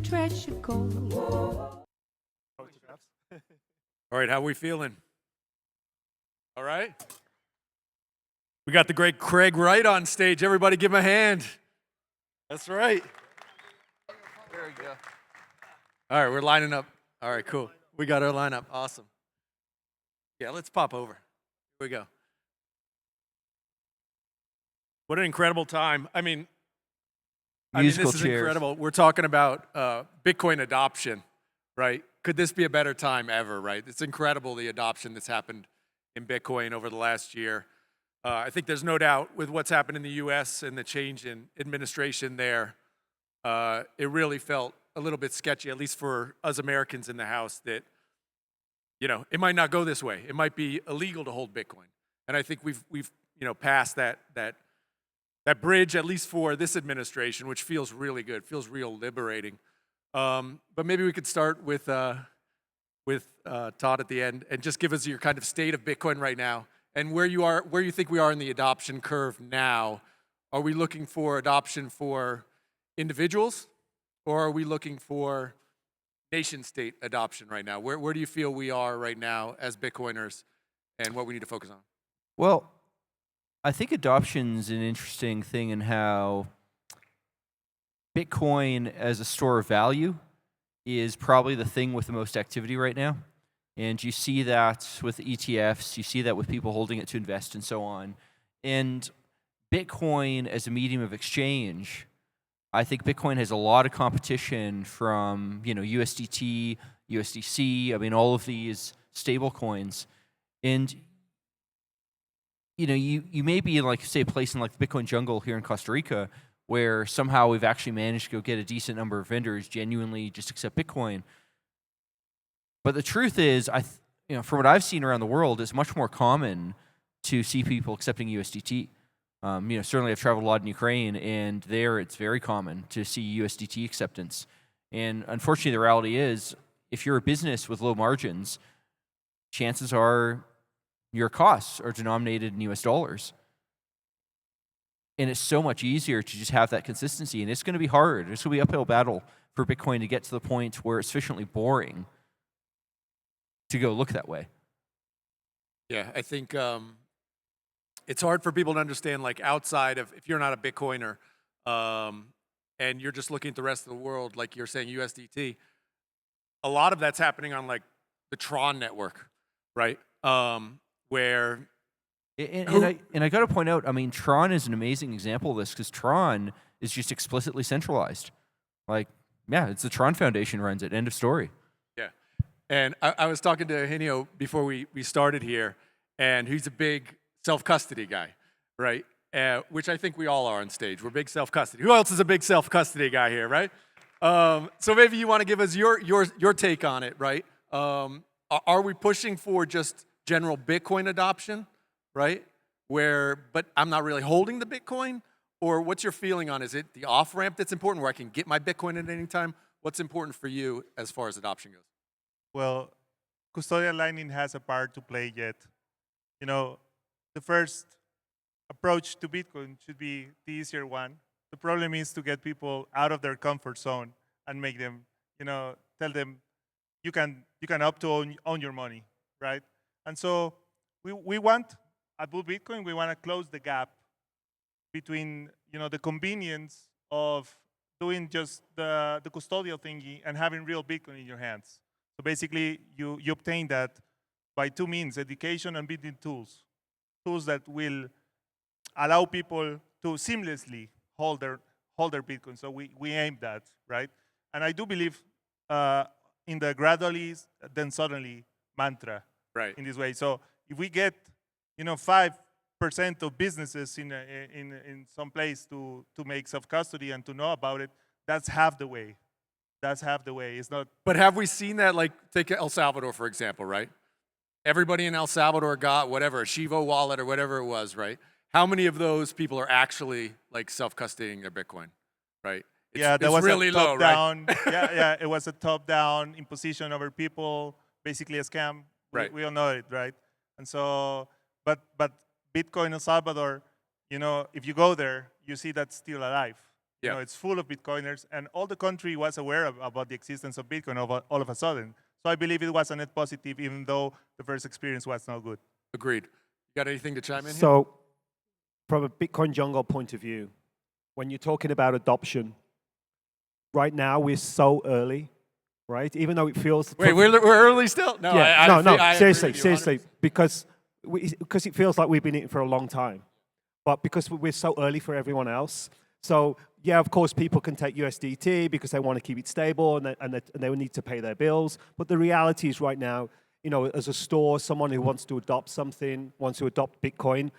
treasure gold. All right, how are we feeling? All right. We got the great Craig Wright on stage. Everybody give him a hand. That's right. There we go. All right, we're lining up. All right, cool. We got our lineup. Awesome. Yeah, let's pop over. Here we go. What an incredible time. I mean, Musical this is chairs. incredible. We're talking about Bitcoin adoption, right? Could this be a better time ever, right? It's incredible the adoption that's happened in Bitcoin over the last year. I think there's no doubt with what's happened in the U.S. and the change in administration there, it really felt a little bit sketchy, at least for us Americans in the House, that, you know, it might not go this way. It might be illegal to hold Bitcoin. And I think we've passed that bridge, at least for this administration, which feels really good, feels real liberating. But maybe we could start with Todd at the end and just give us your kind of state of Bitcoin right now and where you think we are in the adoption curve now. Are we looking for adoption for individuals, or are we looking for nation-state adoption right now? Where do you feel we are right now as Bitcoiners and what we need to focus on? Well, I think adoption's an interesting thing in how Bitcoin as a store of value is probably the thing with the most activity right now. And you see that with ETFs, you see that with people holding it to invest and so on. And Bitcoin as a medium of exchange, I think Bitcoin has a lot of competition from, USDT, USDC, I mean, all of these stable coins. And you may be in, like, say, a place in like the Bitcoin jungle here in Costa Rica where somehow we've actually managed to go get a decent number of vendors genuinely just accept Bitcoin. But the truth is, from what I've seen around the world, it's much more common to see people accepting USDT. Certainly I've traveled a lot in Ukraine, and there it's very common to see USDT acceptance. And unfortunately, the reality is, if you're a business with low margins, chances are your costs are denominated in US dollars. And it's so much easier to just have that consistency. And it's going to be hard. It's going to be an uphill battle for Bitcoin to get to the point where it's sufficiently boring to go look that way. Yeah, I think it's hard for people to understand, like, outside of, if you're not a Bitcoiner and you're just looking at the rest of the world, like you're saying USDT, a lot of that's happening on, like, the Tron network, right? Where... And I got to point out, I mean, Tron is an amazing example of this because Tron is just explicitly centralized. Like, yeah, it's the Tron Foundation runs it. End of story. Yeah. And I was talking to Eugenio before we started here, and he's a big self-custody guy, right? Which I think we all are on stage. We're big self-custody. Who else is a big self-custody guy here, right? So maybe you want to give us your take on it, right? Are we pushing for just general Bitcoin adoption, right? But I'm not really holding the Bitcoin? Or what's your feeling on, is it the off-ramp that's important where I can get my Bitcoin at any time? What's important for you as far as adoption goes? Well, custodial lightning has a part to play yet. The first approach to Bitcoin should be the easier one. The problem is to get people out of their comfort zone and make them, tell them you can opt to own your money, right? And so we want, at Bull Bitcoin, we want to close the gap between, the convenience of doing just the custodial thingy and having real Bitcoin in your hands. So basically, you obtain that by two means: education and building tools that will allow people to seamlessly hold their Bitcoin. So we aim that, right? And I do believe in the gradually, then suddenly mantra, right, in this way. So if we get 5% of businesses in some place to make self-custody and to know about it, that's half the way. That's half the way. It's not. But have we seen that, like, take El Salvador, for example, right? Everybody in El Salvador got whatever, a Shivo wallet or whatever it was, right? How many of those people are actually, like, self-custodying their Bitcoin, right? That was really a low, top-down. right? yeah, it was a top-down imposition over people, basically a scam. Right. We all know it, right? And so, but Bitcoin El Salvador, if you go there, you see that's still alive. Yeah. You know, it's full of Bitcoiners, and all the country was aware about the existence of Bitcoin all of a sudden. So I believe it was a net positive, even though the first experience was not good. Agreed. You got anything to chime in here? So, from a Bitcoin jungle point of view, when you're talking about adoption, right now we're so early, right? Even though it feels Wait, we're early still? No, yeah, I no, agree seriously, with you seriously, 100%. because it feels like we've been in it for a long time, but because we're so early for everyone else. So yeah, of course, people can take USDT because they want to keep it stable and they will need to pay their bills. But the reality is, right now, you know, as a store, someone who wants to adopt something, wants to adopt Bitcoin,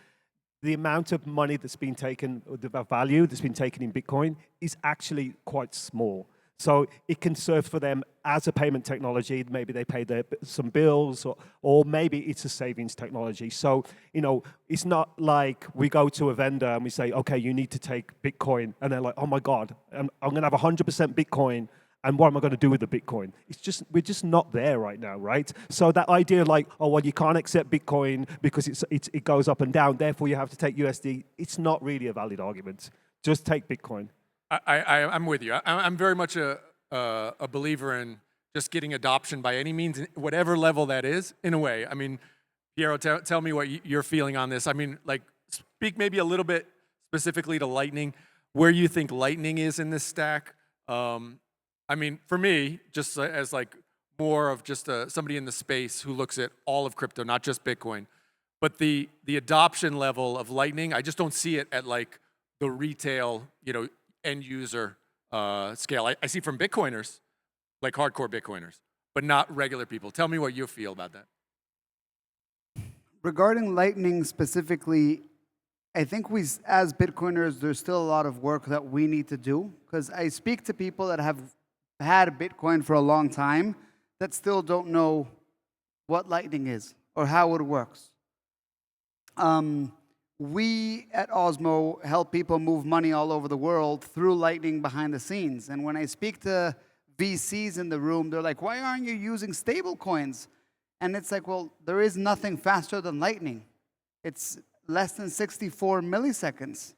the amount of money that's been taken, or the value that's been taken in Bitcoin, is actually quite small. So it can serve for them as a payment technology. Maybe they pay some bills, or maybe it's a savings technology. So, you know, it's not like we go to a vendor and we say, okay, you need to take Bitcoin. And they're like, oh my God, I'm going to have 100% Bitcoin. And what am I going to do with the Bitcoin? We're just not there right now, right? So that idea like, oh, well, you can't accept Bitcoin because it goes up and down, therefore you have to take USD, it's not really a valid argument. Just take Bitcoin. I'm with you. I'm very much a believer in just getting adoption by any means, whatever level that is, in a way. I mean, Piero, tell me what you're feeling on this. I mean, like, speak maybe a little bit specifically to Lightning, where you think Lightning is in this stack. I mean, for me, just as like more of just somebody in the space who looks at all of crypto, not just Bitcoin, but the adoption level of Lightning, I just don't see it at like the retail, you know, end user scale. I see from Bitcoiners, like hardcore Bitcoiners, but not regular people. Tell me what you feel about that. Regarding Lightning specifically, I think as Bitcoiners, there's still a lot of work that we need to do, because I speak to people that have had Bitcoin for a long time that still don't know what Lightning is or how it works. We at Osmo help people move money all over the world through Lightning behind the scenes. And when I speak to VCs in the room, they're like, why aren't you using stable coins? And it's like, well, there is nothing faster than Lightning. It's less than 64 milliseconds.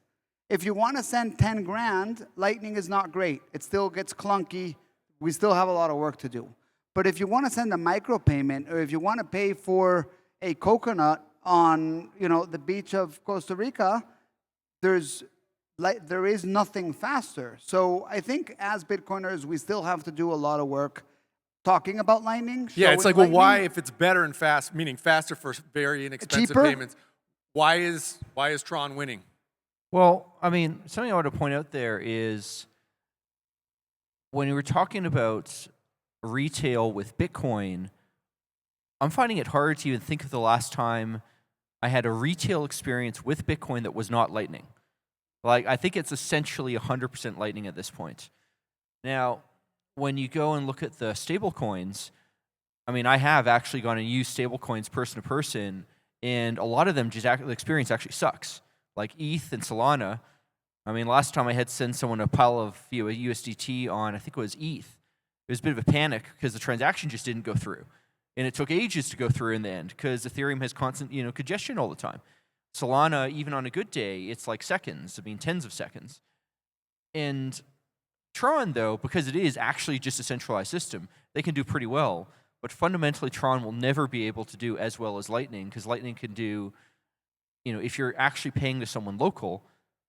If you want to send 10 grand, Lightning is not great. It still gets clunky. We still have a lot of work to do. But if you want to send a micropayment, or if you want to pay for a coconut on, you know, the beach of Costa Rica, there is nothing faster. So I think as Bitcoiners, we still have to do a lot of work talking about Lightning. Yeah, it's like, Lightning. well, why, if it's better and fast, meaning faster for very inexpensive Cheaper? payments, why is Tron winning? Well, I mean, something I want to point out there is when we were talking about retail with Bitcoin, I'm finding it hard to even think of the last time I had a retail experience with Bitcoin that was not Lightning. Like, I think it's essentially 100% Lightning at this point. Now, when you go and look at the stable coins, I mean, I have actually gone and used stable coins person to person, and a lot of them the experience actually sucks. Like ETH and Solana. I mean, last time I had to send someone a pile of USDT on, I think it was ETH. It was a bit of a panic because the transaction just didn't go through. And it took ages to go through in the end because Ethereum has constant, congestion all the time. Solana, even on a good day, it's like seconds. I mean, tens of seconds. And Tron, though, because it is actually just a centralized system, they can do pretty well. But fundamentally, Tron will never be able to do as well as Lightning, because Lightning can do, if you're actually paying to someone local,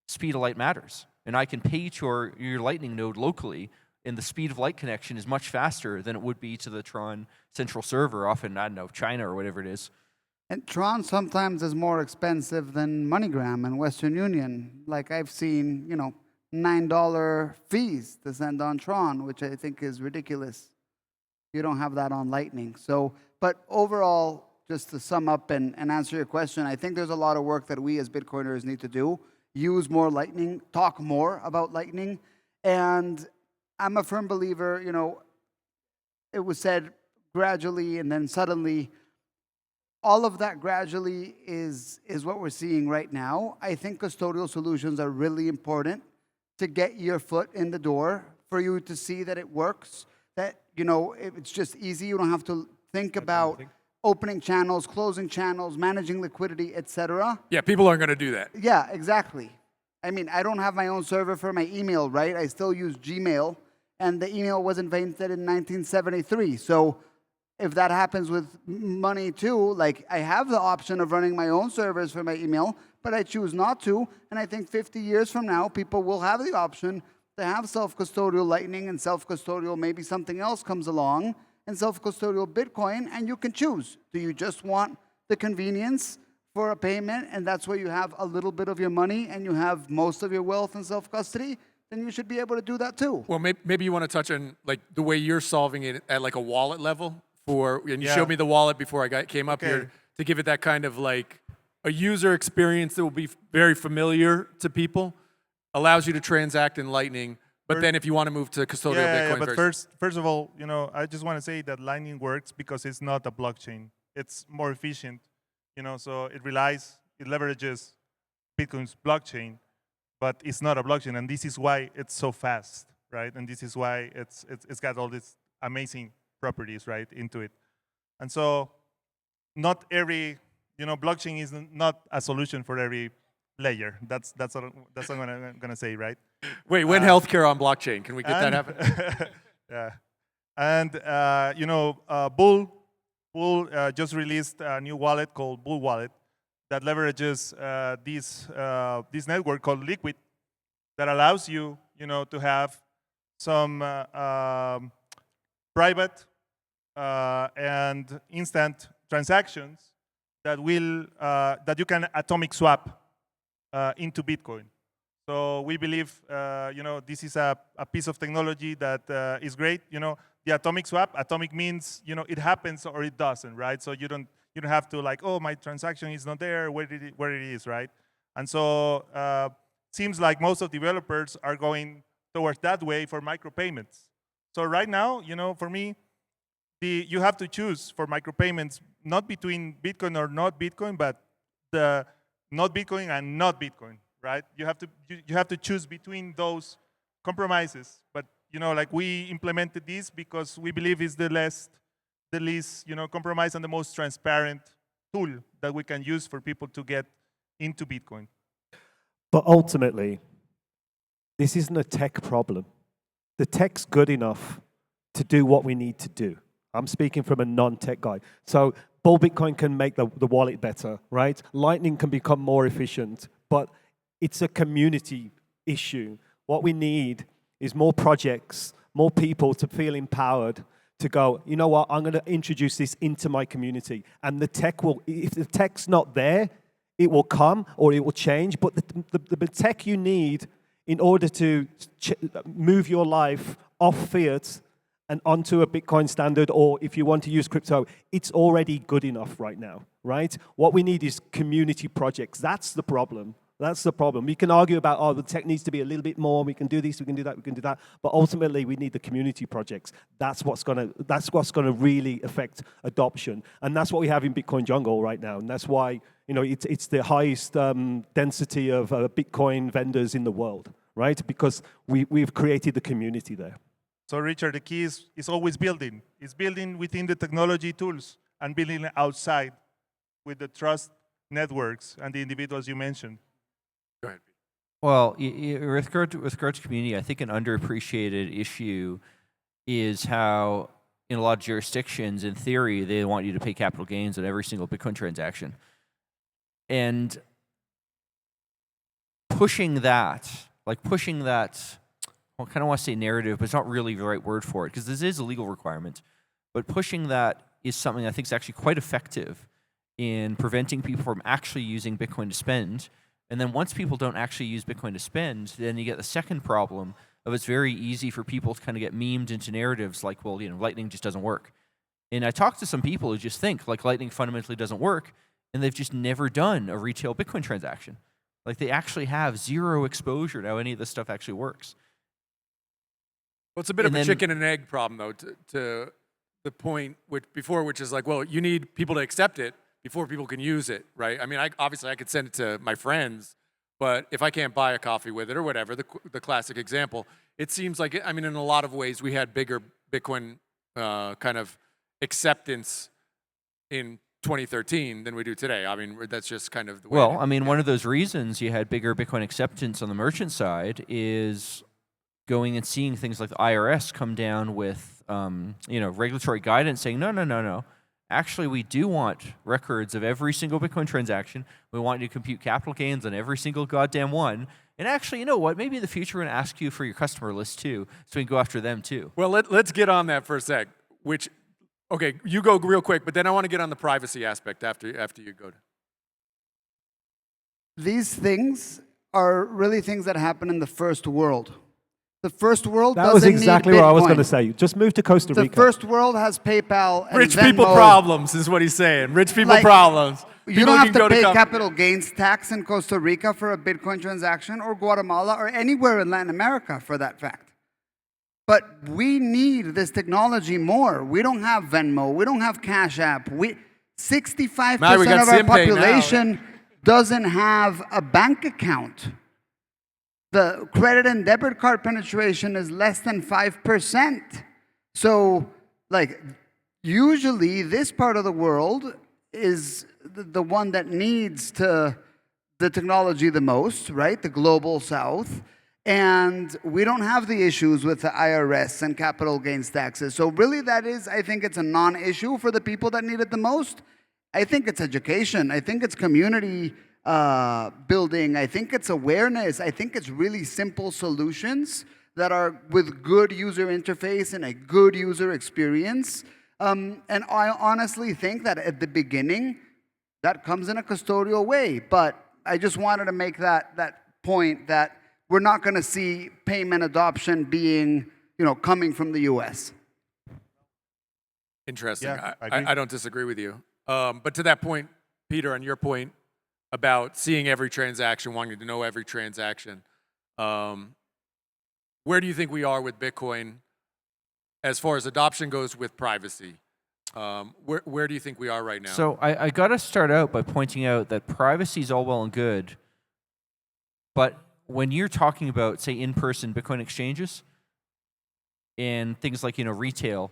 speed of light matters. And I can pay to your Lightning node locally, and the speed of light connection is much faster than it would be to the Tron central server, often, I don't know, China or whatever it is. And Tron sometimes is more expensive than MoneyGram and Western Union. Like I've seen, $9 fees to send on Tron, which I think is ridiculous. You don't have that on Lightning. So, but overall, just to sum up and answer your question, I think there's a lot of work that we as Bitcoiners need to do. Use more Lightning, talk more about Lightning. And I'm a firm believer, it was said gradually and then suddenly. All of that gradually is what we're seeing right now. I think custodial solutions are really important to get your foot in the door, for you to see that it works, that, it's just easy. You don't have to think about opening channels, closing channels, managing liquidity, etc. Yeah, people aren't going to do that. Yeah, exactly. I mean, I don't have my own server for my email, right? I still use Gmail, and the email was invented in 1973. So if that happens with money too, like I have the option of running my own servers for my email, but I choose not to. And I think 50 years from now, people will have the option to have self-custodial Lightning and self-custodial, maybe something else comes along, and self-custodial Bitcoin, and you can choose. Do you just want the convenience for a payment, and that's where you have a little bit of your money and you have most of your wealth in self-custody? Then you should be able to do that too. Well, maybe you want to touch on like the way you're solving it at like a wallet level and you Yeah. showed me the wallet before came up Okay. here to give it that kind of like a user experience that will be very familiar to people, allows you to transact in Lightning, but then if you want to move to custodial Bitcoin, but very- first of all, I just want to say that Lightning works because it's not a blockchain. It's more efficient, so it leverages Bitcoin's blockchain, but it's not a blockchain, and this is why it's so fast, right? And this is why it's got all these amazing properties, right, into it. And so not every, blockchain is not a solution for every layer. That's what I'm gonna say, right? Wait, when healthcare on blockchain? Can we get that happen? Yeah. And Bull just released a new wallet called Bull Wallet that leverages this network called Liquid that allows you, to have some private and instant transactions that you can atomic swap into Bitcoin. So we believe, this is a piece of technology that is great. The atomic swap. Atomic means, it happens or it doesn't, right? So you don't have to like, oh, my transaction is not there, where it is, right? And so seems like most of developers are going towards that way for micropayments. So right now, for me, you have to choose for micropayments not between Bitcoin or not Bitcoin, but the not Bitcoin and not Bitcoin, right? You have to choose between those compromises. But like we implemented this because we believe it's the least compromise and the most transparent tool that we can use for people to get into Bitcoin. But ultimately, this isn't a tech problem. The tech's good enough to do what we need to do. I'm speaking from a non-tech guy. So Bull Bitcoin can make the wallet better, right? Lightning can become more efficient, but it's a community issue. What we need is more projects, more people to feel empowered to go, you know what, I'm going to introduce this into my community. And the tech will, if the tech's not there, it will come or it will change. But the tech you need in order to move your life off fiat and onto a Bitcoin standard, or if you want to use crypto, it's already good enough right now, right? What we need is community projects. That's the problem. That's the problem. We can argue about, oh, the tech needs to be a little bit more. We can do this, we can do that, we can do that. But ultimately, we need the community projects. That's what's gonna really affect adoption, and that's what we have in Bitcoin Jungle right now. And that's why it's the highest density of Bitcoin vendors in the world, right? Because we've created the community there. So Richard, the key is always building. It's building within the technology tools and building outside with the trust networks and the individuals you mentioned. Go ahead. Well, with regard to community, I think an underappreciated issue is how, in a lot of jurisdictions, in theory, they want you to pay capital gains on every single Bitcoin transaction. And pushing that, I kind of want to say narrative, but it's not really the right word for it, because this is a legal requirement. But pushing that is something I think is actually quite effective in preventing people from actually using Bitcoin to spend. And then once people don't actually use Bitcoin to spend, then you get the second problem of it's very easy for people to kind of get memed into narratives like, well, Lightning just doesn't work. And I talked to some people who just think like Lightning fundamentally doesn't work, and they've just never done a retail Bitcoin transaction. Like they actually have zero exposure to how any of this stuff actually works. Well, it's a bit of a chicken and egg problem, though, to the point which is like, well, you need people to accept it before people can use it, right? I mean, obviously I could send it to my friends, but if I can't buy a coffee with it or whatever, the classic example, it seems like, in a lot of ways, we had bigger Bitcoin kind of acceptance in 2013 than we do today. I mean, that's just kind of the way. Well, I mean, one of those reasons you had bigger Bitcoin acceptance on the merchant side is going and seeing things like the IRS come down with, regulatory guidance saying, no. Actually, we do want records of every single Bitcoin transaction. We want you to compute capital gains on every single goddamn one. And actually, you know what? Maybe in the future we're going to ask you for your customer list too, so we can go after them too. Well, let's get on that for a sec. Okay, you go real quick, but then I want to get on the privacy aspect after you go. These things are really things that happen in the first world. The first world That was doesn't exactly need what I was Bitcoin. going to say. Just move to Costa The Rica. first world has PayPal and Rich Venmo. people problems is what he's saying. Rich people Like, problems. You People don't have can to go pay com- capital gains tax in Costa Rica for a Bitcoin transaction, or Guatemala, or anywhere in Latin America for that fact. But we need this technology more. We don't have Venmo. We don't have Cash App. 65% Now we got of our SimPay now. population doesn't have a bank account. The credit and debit card penetration is less than 5%. So, usually this part of the world is the one that needs the technology the most, right? The global south. And we don't have the issues with the IRS and capital gains taxes. So really I think it's a non-issue for the people that need it the most. I think it's education. I think it's community building. I think it's awareness. I think it's really simple solutions that are with good user interface and a good user experience. And I honestly think that at the beginning, that comes in a custodial way. But I just wanted to make that point that we're not going to see payment adoption being, coming from the U.S. Interesting. Yeah, I agree. I don't disagree with you. But to that point, Peter, on your point about seeing every transaction, wanting to know every transaction, where do you think we are with Bitcoin as far as adoption goes with privacy? Where do you think we are right now? So I got to start out by pointing out that privacy is all well and good, but when you're talking about, say, in-person Bitcoin exchanges and things like, retail,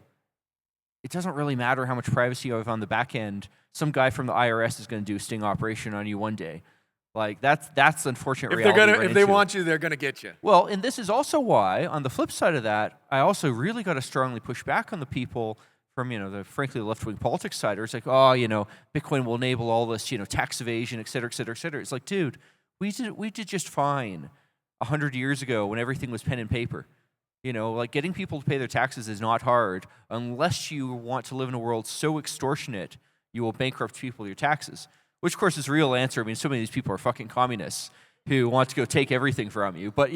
it doesn't really matter how much privacy you have on the back end. Some guy from the IRS is going to do a sting operation on you one day. That's the unfortunate reality. If they want you, they're gonna get you. Well, and this is also why, on the flip side of that, I also really got to strongly push back on the people from, frankly, the left-wing politics side. It's like, Bitcoin will enable all this, tax evasion, et cetera, et cetera, et cetera. It's like, dude, we did just fine 100 years ago when everything was pen and paper. Getting people to pay their taxes is not hard unless you want to live in a world so extortionate you will bankrupt people with your taxes. Which, of course, is the real answer. I mean, so many of these people are fucking communists who want to go take everything from you. But,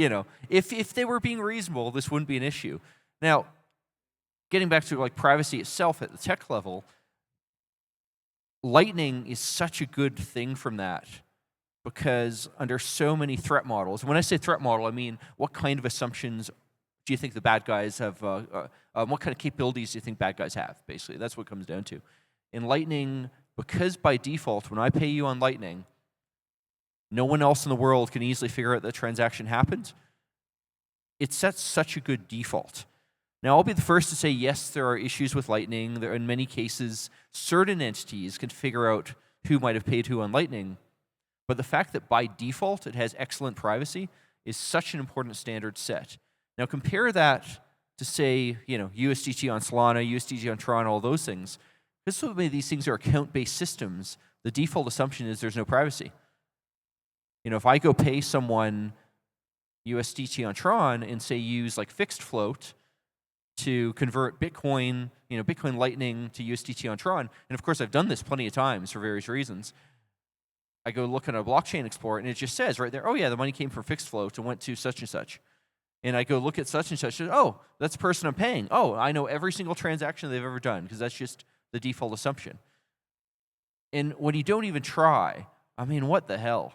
if they were being reasonable, this wouldn't be an issue. Now, getting back to privacy itself at the tech level, Lightning is such a good thing from that because under so many threat models, and when I say threat model, I mean what kind of assumptions do you think the bad guys have, what kind of capabilities do you think bad guys have, basically? That's what it comes down to. In Lightning, because by default, when I pay you on Lightning, no one else in the world can easily figure out that transaction happened, it sets such a good default. Now, I'll be the first to say, yes, there are issues with Lightning. There, in many cases, certain entities can figure out who might have paid who on Lightning. But the fact that by default it has excellent privacy is such an important standard set. Now, compare that to, say, USDT on Solana, USDT on Tron, all those things. This is why these things are account-based systems. The default assumption is there's no privacy. If I go pay someone USDT on Tron and say use fixed float to convert Bitcoin, Bitcoin Lightning to USDT on Tron, and of course I've done this plenty of times for various reasons. I go look at a blockchain export and it just says right there, oh yeah, the money came from fixed float and went to such and such. And I go look at such and such, and, oh, that's the person I'm paying. Oh, I know every single transaction they've ever done because that's just the default assumption. And when you don't even try, I mean, what the hell?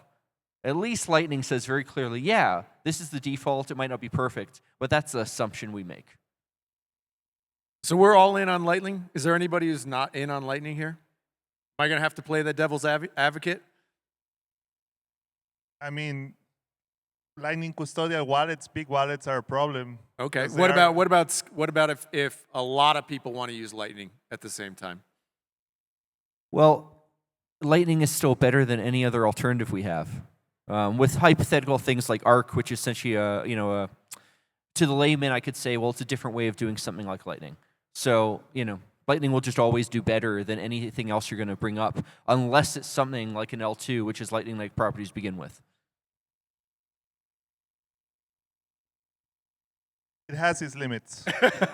At least Lightning says very clearly, yeah, this is the default. It might not be perfect, but that's the assumption we make. So we're all in on Lightning? Is there anybody who's not in on Lightning here? Am I going to have to play the devil's advocate? I mean, Lightning custodial wallets, big wallets are a problem. Okay. because What about if a lot of people want to use Lightning at the same time? Well, Lightning is still better than any other alternative we have. With hypothetical things like ARC, which is essentially to the layman, I could say, well, it's a different way of doing something like Lightning. So, Lightning will just always do better than anything else you're going to bring up, unless it's something like an L2, which is Lightning-like properties to begin with. It has its limits.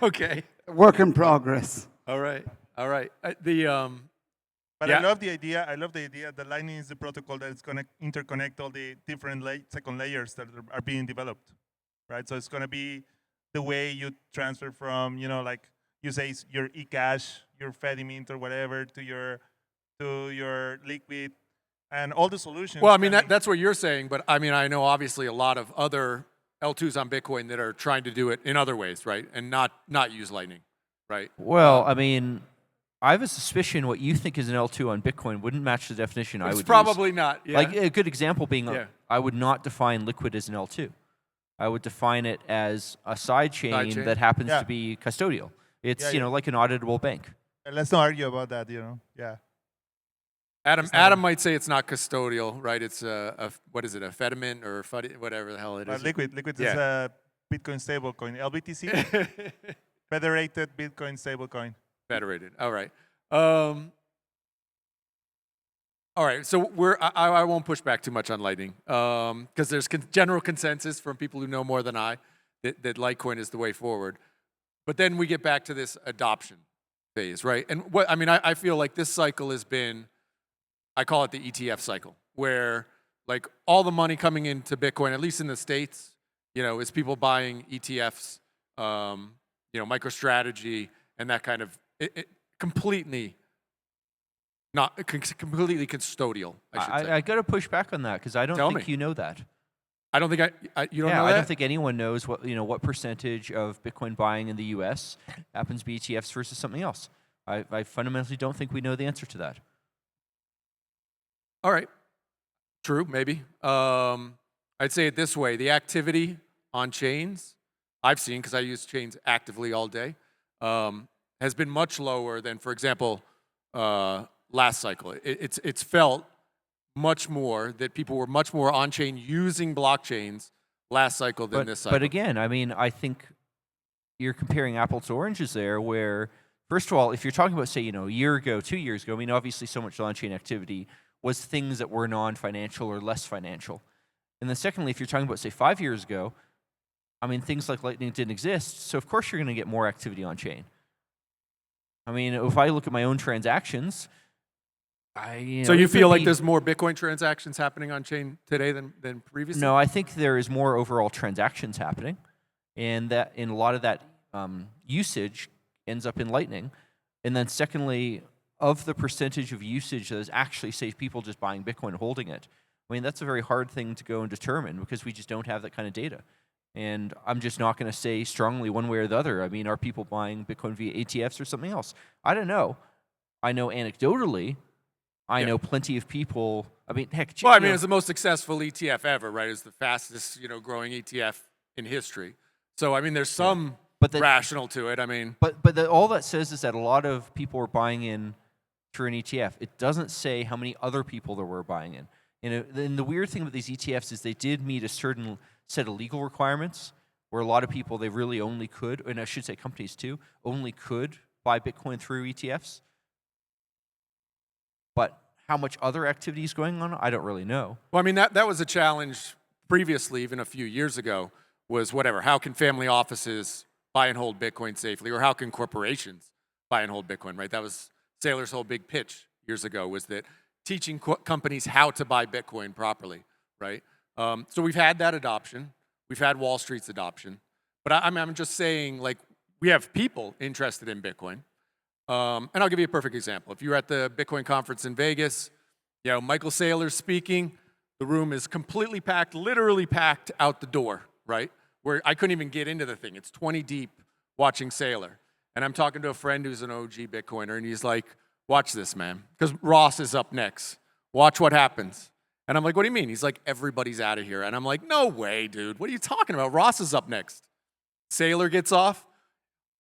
Okay. Work in progress. All right. But Yeah. I love the idea. The Lightning is the protocol that is going to interconnect all the different second layers that are being developed, right? So it's going to be the way you transfer from, like you say, your eCash, your Fedimint or whatever to your Liquid, and all the solutions. Well, I mean, that's what you're saying, but I mean, I know obviously a lot of other L2s on Bitcoin that are trying to do it in other ways, right? And not use Lightning, right? Well, I mean, I have a suspicion what you think is an L2 on Bitcoin wouldn't match the definition I would use. It's probably not. Yeah. Like a good example being, Yeah. I would not define Liquid as an L2. I would define it as a side chain that happens to be custodial. It's like an auditable bank. And let's not argue about that. Yeah. Adam might say it's not custodial, right? It's what is it, a Fedimint or whatever the hell it is. Liquid is a Bitcoin stablecoin, LBTC, Federated Bitcoin stablecoin. Federated. All right. All right. So I won't push back too much on Lightning because there's general consensus from people who know more than I that Litecoin is the way forward. But then we get back to this adoption phase, right? And I feel like this cycle has been, I call it the ETF cycle, where like all the money coming into Bitcoin, at least in the States, is people buying ETFs, MicroStrategy, and that kind of completely custodial. I should say. I got to push back on that because I don't think you know that. I don't think you don't know that? I don't think anyone knows what percentage of Bitcoin buying in the U.S. happens to be ETFs versus something else. I fundamentally don't think we know the answer to that. All right. True, maybe. I'd say it this way. The activity on chains, I've seen, because I use chains actively all day, has been much lower than, for example, last cycle. It's felt much more that people were much more on-chain using blockchains last cycle than this cycle. But again, I think you're comparing apples to oranges there, where, first of all, if you're talking about, say, a year ago, 2 years ago, obviously so much on-chain activity was things that were non-financial or less financial. And then secondly, if you're talking about, say, 5 years ago, things like Lightning didn't exist, so of course you're going to get more activity on-chain. If I look at my own transactions, so you feel like there's more Bitcoin transactions happening on-chain today than previously? No, I think there is more overall transactions happening, and a lot of that usage ends up in Lightning. And then secondly, of the percentage of usage that is actually, say, people just buying Bitcoin and holding it, that's a very hard thing to go and determine because we just don't have that kind of data. And I'm just not going to say strongly one way or the other. Are people buying Bitcoin via ETFs or something else? I don't know. I know anecdotally, I know plenty of people. Heck. It's the most successful ETF ever, right? It's the fastest, growing ETF in history. So, there's some rational to it. But all that says is that a lot of people were buying in through an ETF. It doesn't say how many other people there were buying in. And the weird thing about these ETFs is they did meet a certain set of legal requirements where a lot of people, they really only could, and I should say companies too, only could buy Bitcoin through ETFs. But how much other activity is going on, I don't really know. Well, that was a challenge previously, even a few years ago, was how can family offices buy and hold Bitcoin safely, or how can corporations buy and hold Bitcoin, right? That was Saylor's whole big pitch years ago, was that teaching companies how to buy Bitcoin properly, right? So we've had that adoption. We've had Wall Street's adoption. But I'm just saying, we have people interested in Bitcoin. And I'll give you a perfect example. If you're at the Bitcoin conference in Vegas, Michael Saylor's speaking, the room is completely packed, literally packed out the door, right? Where I couldn't even get into the thing. It's 20 deep watching Saylor. And I'm talking to a friend who's an OG Bitcoiner, and he's like, watch this, man, because Ross is up next. Watch what happens. And I'm like, what do you mean? He's like, everybody's out of here. And I'm like, no way, dude. What are you talking about? Ross is up next. Saylor gets off,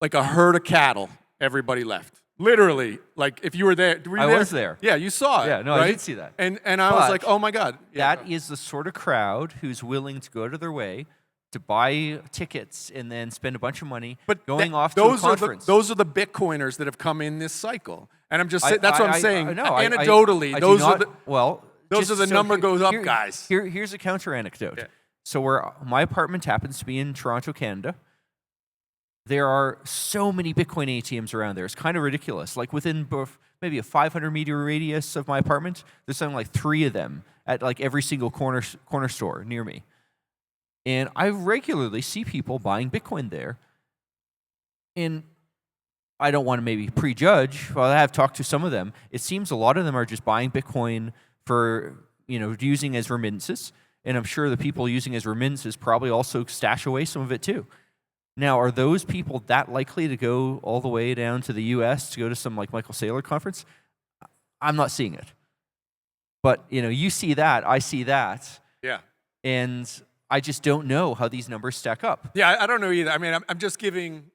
like a herd of cattle, everybody left. literally, like if you were there, were you I there? was there. Yeah, you saw it. Yeah, no, I right? did see that. And I was But like, oh my god, yeah, That is the sort of crowd who's willing to go out of their way to buy tickets and then spend a bunch of money going off to a those conference. those are the Bitcoiners that have come in this cycle, and I'm just saying that's what I'm saying. No, Anecdotally, I do those not- are the well. those just are the so number here- goes up here- guys. Here's a counter anecdote. Yeah. So where my apartment happens to be in Toronto, Canada, there are so many Bitcoin ATMs around there. It's kind of ridiculous. Like within maybe a 500-meter radius of my apartment, there's something like 3 of them at like every single corner store near me. And I regularly see people buying Bitcoin there. And I don't want to maybe prejudge. Well, I have talked to some of them. It seems a lot of them are just buying Bitcoin for, using as remittances. And I'm sure the people using as remittances probably also stash away some of it too. Now, are those people that likely to go all the way down to the U.S. to go to some like Michael Saylor conference? I'm not seeing it. But, you see that, I see that. Yeah. And I just don't know how these numbers stack up. Yeah, I don't know either. I mean, I'm just giving,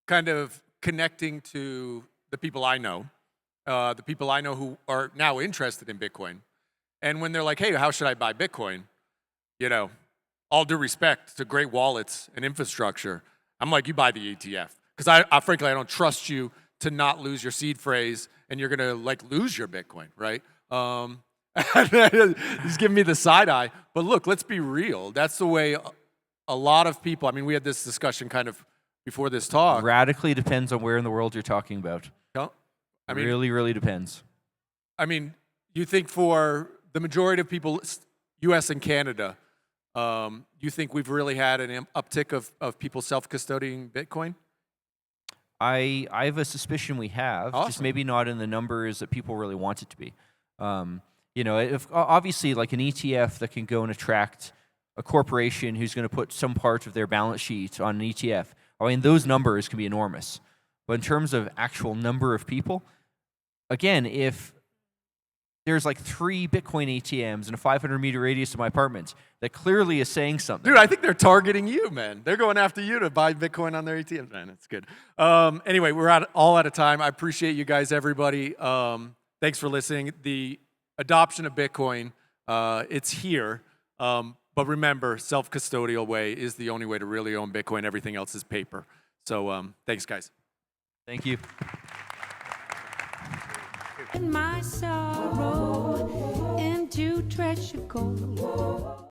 kind of connecting to the people I know who are now interested in Bitcoin. And when they're like, hey, how should I buy Bitcoin? All due respect to great wallets and infrastructure, I'm like, you buy the ETF. Because I frankly, I don't trust you to not lose your seed phrase and you're going to like lose your Bitcoin, right? He's giving me the side eye. But look, let's be real. That's the way a lot of people, I mean, we had this discussion kind of before this talk. Radically depends on where in the world you're talking about. I mean, really, really depends. I mean, you think for the majority of people, U.S. and Canada, you think we've really had an uptick of people self-custodying Bitcoin? I have a suspicion we have, just Awesome. maybe not in the numbers that people really want it to be. If obviously like an ETF that can go and attract a corporation who's going to put some part of their balance sheet on an ETF, I mean, those numbers can be enormous. But in terms of actual number of people, again, if there's like 3 Bitcoin ATMs in a 500-meter radius of my apartment, that clearly is saying something. Dude, I think they're targeting you, man. They're going after you to buy Bitcoin on their ATMs, man. That's good. Anyway, we're all out of time. I appreciate you guys, everybody. Thanks for listening. The adoption of Bitcoin, it's here. But remember, self-custodial way is the only way to really own Bitcoin. Everything else is paper. So thanks, guys. Thank you. In my sorrow into treasure gold.